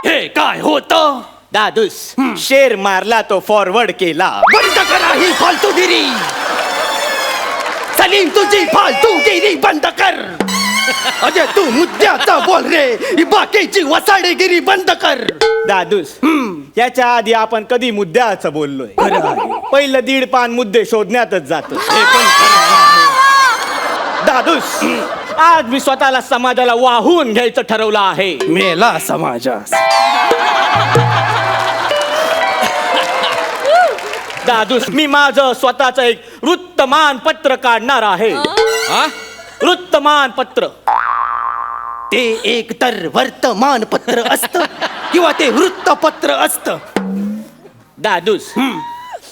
हे काय होतं? दादूस, शेर मारला तो फॉरवर्ड केला. बंद करा ही फालतूगिरी. सलीम, तुझी फालतूगिरी बंद कर. अजय, तू मुद्द्याचा बोल रे. ही बाकीची वसाडेगिरी बंद कर. दादूस, याच्या आधी आपण कधी मुद्द्याचं बोललोय पहिलं 1.5 पान मुद्दे शोधण्यातच जात दादूस आज मी स्वतःला समाजाला वाहून घ्यायचं ठरवलं आहे. मेला समाजास. दादूस मी माझं स्वतःचं एक वृत्तमानपत्र काढणार आहे. वृत्तमानपत्र ते एक तर वर्तमानपत्र असतं किंवा ते वृत्तपत्र असतं. दादूस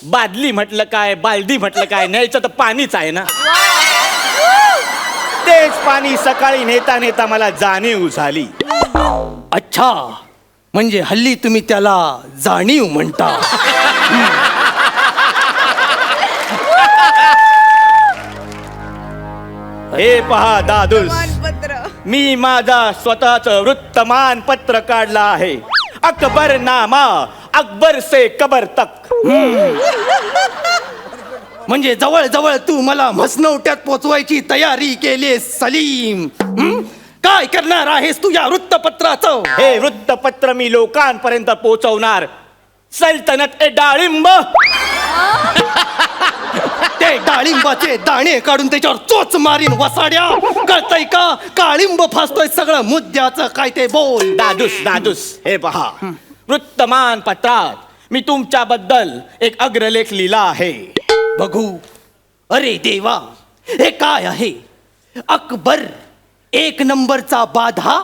बादली म्हटलं काय बालदी म्हटलं काय न्यायचं तर पाणीच आहे ना. तेच पाणी सकाळी नेता नेता मला जाणीव झाली. अच्छा, म्हणजे हल्ली तुम्ही त्याला जाणीव म्हणता. हे पहा दादूस मी माझा स्वतःच वृत्तमानपत्र काढला आहे. अकबरनामा अकबर से कबर तक. म्हणजे जवळ जवळ तू मला म्हसनवट्यात पोचवायची तयारी केली सलीम. काय करणार आहेस तू या वृत्तपत्राचं? हे वृत्तपत्र मी लोकांपर्यंत पोहोचवणार. सल्तनत ए डाळिंब ते डाळिंबाचे दाणे काढून त्याच्यावर चोच मारीन वसाड्या. कळतय का? काळिंब फासतोय सगळं मुद्द्याचं काय ते बोल. दादूस हे पहा वृत्तमानपत्रात मी तुमच्याबद्दल एक अग्रलेख लिहिला आहे. बघू. अरे देवा, हे काय आहे? अकबर 1 नंबरचा बाधा.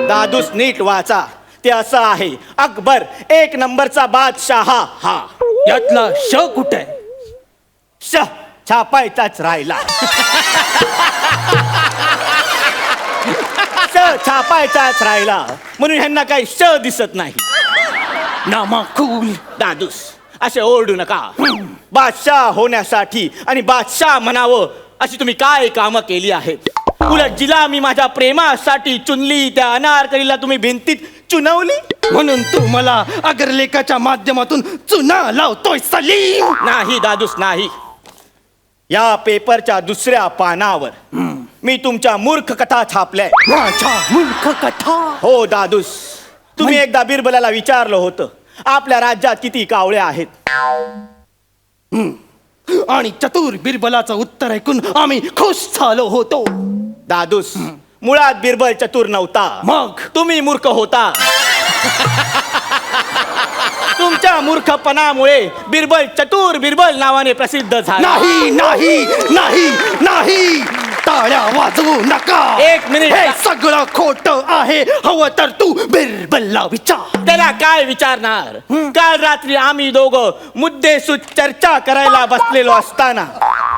दादूस नीट वाचा. ते असं आहे अकबर 1 नंबरचा बादशाह. हा यातला श कुठे? श छापायचाच राहिला. श छापायचाच राहिला म्हणून ह्यांना काही श दिसत नाही. नामाकूल. दादूस असे ओरडू नका. बादशाह होण्यासाठी आणि बादशाह म्हणावं अशी तुम्ही काय कामं केली आहेत. उलट जिला मी माझ्या प्रेमासाठी चुनली त्या अनारकलीला तुम्ही भिंतीत चुनवली. म्हणून तू मला अग्रलेखाच्या माध्यमातून चुना लावतोय सलीम. नाही दादूस नाही. या पेपरच्या 2ऱ्या पानावर मी तुमच्या मूर्ख कथा छापल्या. माझ्या मूर्ख कथा? हो दादूस, तुम्ही एकदा बिरबलाला विचारलं होतं आपल्या राज्यात किती कावळे आहेत. आणि चतुर बिरबलाचं उत्तर ऐकून आम्ही खुश झालो होतो. दादूस मुळात बिरबल चतुर नव्हता. मग तुम्ही मूर्ख होता. तुमच्या मूर्खपणामुळे बिरबल चतुर बिरबल नावाने प्रसिद्ध झाला. नाही नाही नाही नाही, टाळ्या वाजवू नका. 1 मिनिट. हे सगळं खोट आहे. हवं तर तू बिरबलला विचार. त्याला काय विचारणार? काल रात्री आम्ही दोघं मुद्देसूद चर्चा करायला बसलेलो असताना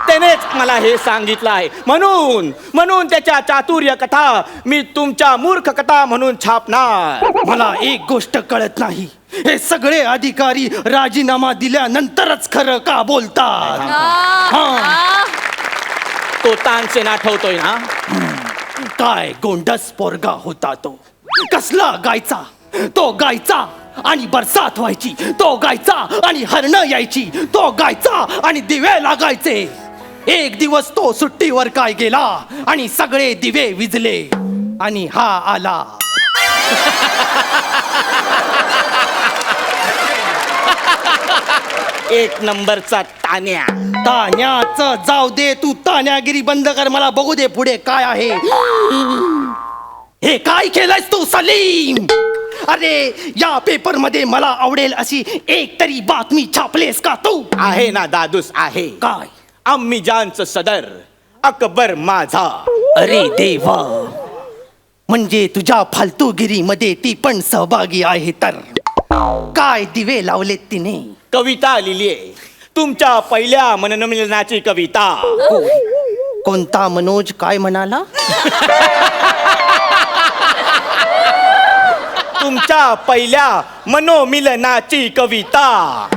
त्यानेच मला हे सांगितलं आहे. म्हणून त्याच्या चातुर्य कथा मी तुमच्या मूर्ख कथा म्हणून छापणार. मला एक गोष्ट कळत नाही, हे सगळे अधिकारी राजीनामा दिल्यानंतरच खरं का बोलतात? तो तानसेन आठवतोय ना? काय गोंडस पोरगा होता तो. कसला गायचा तो. गायचा आणि बरसात व्हायची. तो गायचा आणि हरणं यायची. तो गायचा आणि दिवे लागायचे. एक दिवस तो सुट्टीवर काय गेला आणि सगळे दिवे विझले आणि हा आला. एक नंबरचा तान्या. तान्याचं जाऊ दे, तू तान्यागिरी बंद कर. मला बघू दे पुढे काय आहे. हे काय केलंयस तू सलीम? अरे या पेपर मध्ये मला आवडेल अशी एक तरी बातमी छापलेस का तू? आहे ना दादूस आहे. काय? अम्मी जानचं सदर अकबर माझा. अरे देवा, म्हणजे तुझ्या फालतूगिरीमध्ये ती पण सहभागी आहे तर? काय दिवे लावलेत तिने? कविता लिहिलीये. तुमच्या पहिल्या मनोमिलनाची कविता. कोणता मनोज काय म्हणाला? तुमच्या पहिल्या मनोमिलनाची कविता.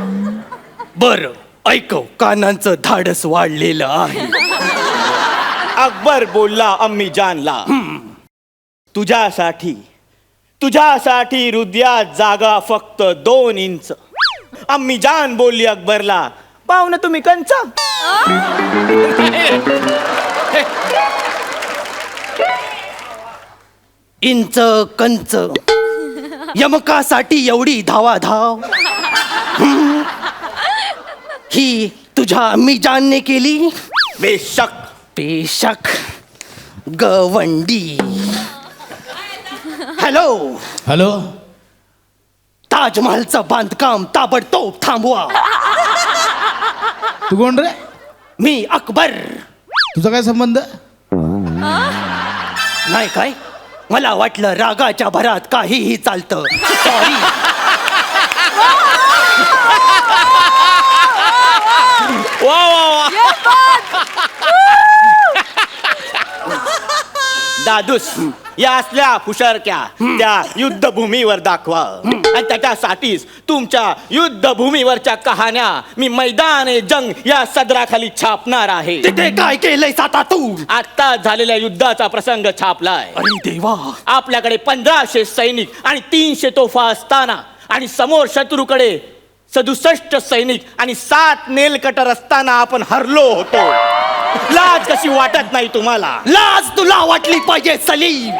बर ऐकव, कानांचं धाडस वाढलेलं आहे. अकबर बोलला अम्मी जानला, तुझ्यासाठी हृदयात जागा फक्त 2 इंच. अम्मी जान बोलली अकबरला, पाहू ना तुम्ही कंच. इंच कंच यमकासाठी एवढी धावाधाव ही तुझ्या मी जानने केली बेशक बेशक गवंडी. हॅलो हॅलो ताजमहलचं बांधकाम ताबडतोब थांबवा. तू कोण रे? मी अकबर. तुझा काय संबंध? नाही काय मला वाटलं रागाच्या भरात काहीही चालतं. सॉरी. वा वा वा. दादूस या असल्या फुशारक्या त्या युद्धभूमीवर दाखवा आणि त्याच्यासाठीच तुमच्या युद्धभूमीवरच्या कहाण्या मी मैदान ए जंग या सदराखाली छापणार आहे. तिथे काय केलंय आता तू? आता झालेल्या युद्धाचा प्रसंग छापलाय. अरे देवा. आपल्याकडे 1500 सैनिक आणि 300 तोफा असताना आणि समोर शत्रूकडे 67 सैनिक आणि 7 नेलकटर असताना आपण हरलो होतो. लाज कशी वाटत नाही तुम्हाला? लाज तुला वाटली पाहिजे सलीम.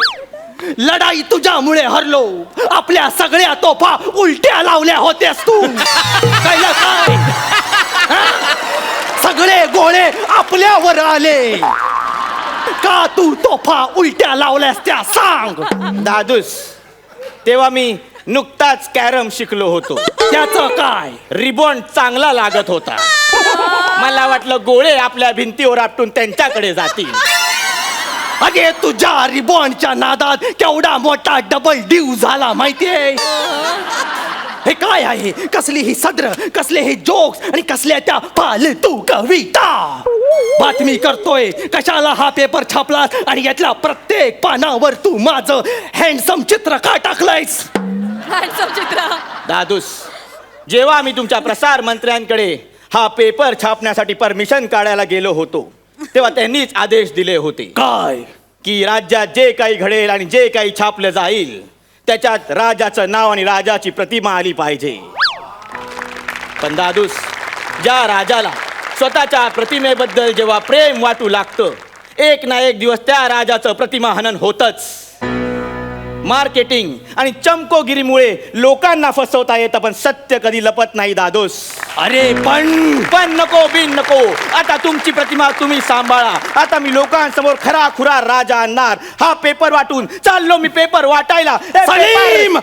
लढाई तुझ्यामुळे हरलो. आपल्या सगळ्या तोफा उलट्या लावल्या होत्यास तू. कळलं काय? हा? सगळे गोळे आपल्यावर आले का तू तोफा उलट्या लावल्यास त्या सांग. दादूस तेव्हा मी नुकताच कॅरम शिकलो होतो. त्याचं काय? रिबॉन्ड चांगला लागत होता. मला वाटलं गोळे आपल्या भिंतीवर आपटून त्यांच्याकडे जातील. अगे तुझ्या रिबॉन्डच्या नादात केवढा मोठा डबल ड्यू झाला माहितीये. हे काय आहे? कसली ही सद्र, कसले हे जोक्स आणि कसल्या त्या फालतू कविता. बातमी करतोय कशाला हा पेपर छापलास आणि यातल्या प्रत्येक पानावर तू माझं हँडसम चित्र का टाकलंयस? दादूस जेव्हा मी तुमच्या प्रसार मंत्र्यांकडे हा पेपर छापण्यासाठी परमिशन काढायला गेलो होतो तेव्हा त्यांनीच आदेश दिले होते काय? की राज्यात जे काही घडेल आणि जे काही छापलं जाईल त्याच्यात राजाचं नाव आणि राजाची प्रतिमा आली पाहिजे. पण दादूस ज्या राजाला स्वतःच्या प्रतिमेबद्दल जेव्हा प्रेम वाटू लागतं एक ना एक दिवस त्या राजाचं प्रतिमा हनन होतच. मार्केटिंग आणि चमकोगिरीमुळे लोकांना फसवता येतं पण सत्य कधी लपत नाही दादोस. अरे पण नको बिन नको. आता तुमची प्रतिमा तुम्ही सांभाळा. आता मी लोकांसमोर खरा खुरा राजा आणणार. हा पेपर वाटून चाललो मी पेपर वाटायला. सलीम,